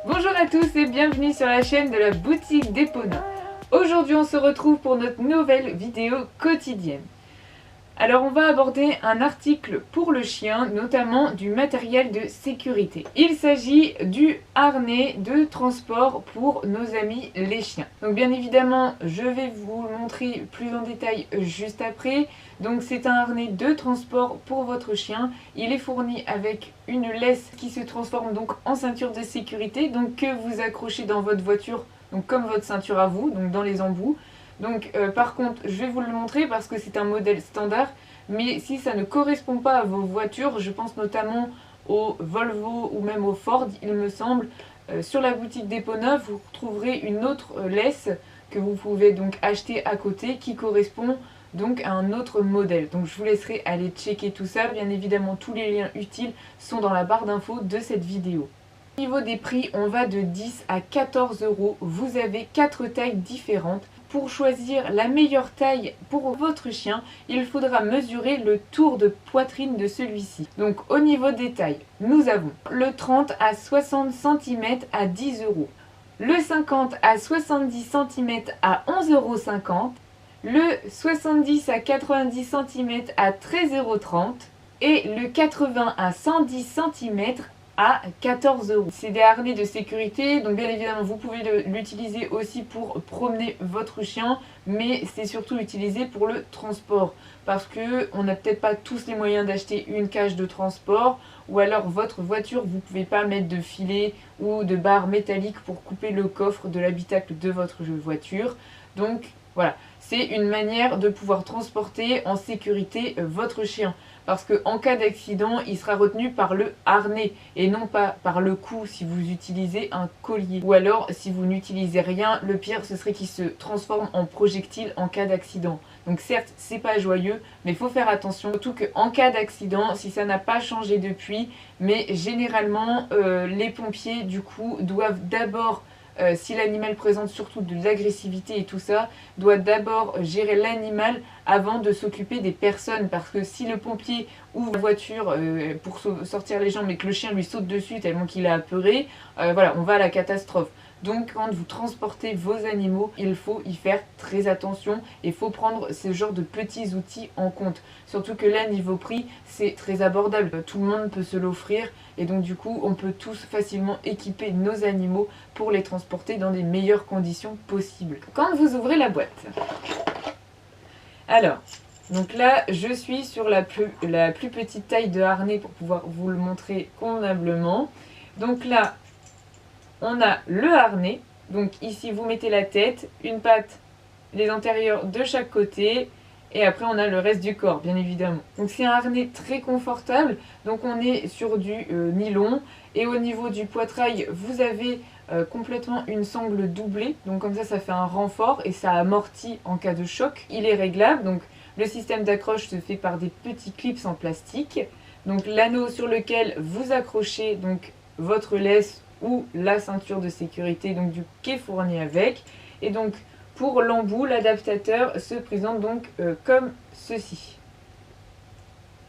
Bonjour à tous et bienvenue sur la chaîne de la boutique d'Epona. Aujourd'hui on se retrouve pour notre nouvelle vidéo quotidienne. Alors on va aborder un article pour le chien, notamment du matériel de sécurité. Il s'agit du harnais de transport pour nos amis les chiens. Donc bien évidemment je vais vous le montrer plus en détail juste après. Donc c'est un harnais de transport pour votre chien. Il est fourni avec une laisse qui se transforme donc en ceinture de sécurité, donc que vous accrochez dans votre voiture, donc comme votre ceinture à vous, donc dans les embouts. Donc par contre je vais vous le montrer parce que c'est un modèle standard, mais si ça ne correspond pas à vos voitures, je pense notamment au Volvo ou même au Ford il me semble, sur la boutique d'Epona vous trouverez une autre laisse que vous pouvez donc acheter à côté qui correspond donc à un autre modèle. Donc je vous laisserai aller checker tout ça, bien évidemment tous les liens utiles sont dans la barre d'infos de cette vidéo. Au niveau des prix, on va de 10 à 14 €, vous avez 4 tailles différentes. Pour choisir la meilleure taille pour votre chien, il faudra mesurer le tour de poitrine de celui-ci. Donc au niveau des tailles, nous avons le 30 à 60 cm à 10 €, le 50 à 70 cm à 11,50 €, le 70 à 90 cm à 13,30 € et le 80 à 110 cm à 14 €. C'est des harnais de sécurité, donc bien évidemment vous pouvez l'utiliser aussi pour promener votre chien, mais c'est surtout utilisé pour le transport, parce que on n'a peut-être pas tous les moyens d'acheter une cage de transport, ou alors votre voiture vous ne pouvez pas mettre de filet ou de barre métallique pour couper le coffre de l'habitacle de votre voiture. Donc voilà, c'est une manière de pouvoir transporter en sécurité votre chien. Parce qu'en cas d'accident, il sera retenu par le harnais et non pas par le cou si vous utilisez un collier. Ou alors, si vous n'utilisez rien, le pire ce serait qu'il se transforme en projectile en cas d'accident. Donc certes, c'est pas joyeux, mais il faut faire attention. Surtout qu'en cas d'accident, si ça n'a pas changé depuis, mais généralement, les pompiers du coup doivent d'abord... si l'animal présente surtout de l'agressivité et tout ça, doit d'abord gérer l'animal avant de s'occuper des personnes, parce que si le pompier ouvre la voiture pour sortir les gens mais que le chien lui saute dessus tellement qu'il a apeuré, voilà, on va à la catastrophe. Donc quand vous transportez vos animaux, il faut y faire très attention et il faut prendre ce genre de petits outils en compte. Surtout que là, niveau prix, c'est très abordable. Tout le monde peut se l'offrir et donc du coup, on peut tous facilement équiper nos animaux pour les transporter dans des meilleures conditions possibles. Quand vous ouvrez la boîte, alors, donc là, je suis sur la plus petite taille de harnais pour pouvoir vous le montrer convenablement. Donc là, on a le harnais, donc ici vous mettez la tête, une patte, les antérieurs de chaque côté, et après on a le reste du corps bien évidemment. Donc c'est un harnais très confortable, donc on est sur du nylon, et au niveau du poitrail vous avez complètement une sangle doublée, donc comme ça fait un renfort et ça amortit en cas de choc. Il est réglable, donc le système d'accroche se fait par des petits clips en plastique, donc l'anneau sur lequel vous accrochez donc votre laisse ou la ceinture de sécurité donc du qui est fournie avec, et donc pour l'embout l'adaptateur se présente donc comme ceci.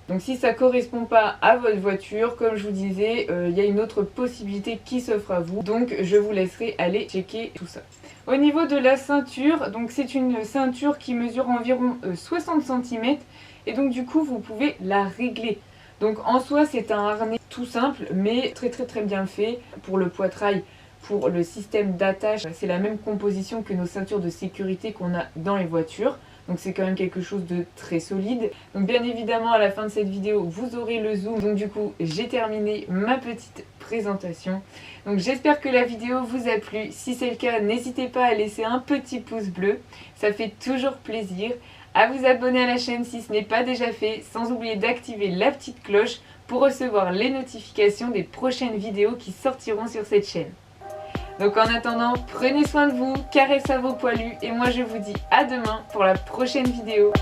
Donc si ça ne correspond pas à votre voiture, comme je vous disais, il y a une autre possibilité qui s'offre à vous, donc je vous laisserai aller checker tout ça. Au niveau de la ceinture, donc c'est une ceinture qui mesure environ 60 cm et donc du coup vous pouvez la régler. Donc en soi c'est un harnais tout simple mais très bien fait. Pour le poitrail, pour le système d'attache, c'est la même composition que nos ceintures de sécurité qu'on a dans les voitures. Donc c'est quand même quelque chose de très solide. Donc bien évidemment à la fin de cette vidéo vous aurez le zoom. Donc du coup j'ai terminé ma petite présentation. Donc j'espère que la vidéo vous a plu. Si c'est le cas, n'hésitez pas à laisser un petit pouce bleu. Ça fait toujours plaisir. À vous abonner à la chaîne si ce n'est pas déjà fait, sans oublier d'activer la petite cloche pour recevoir les notifications des prochaines vidéos qui sortiront sur cette chaîne. Donc en attendant, prenez soin de vous, caressez vos poilus et moi je vous dis à demain pour la prochaine vidéo.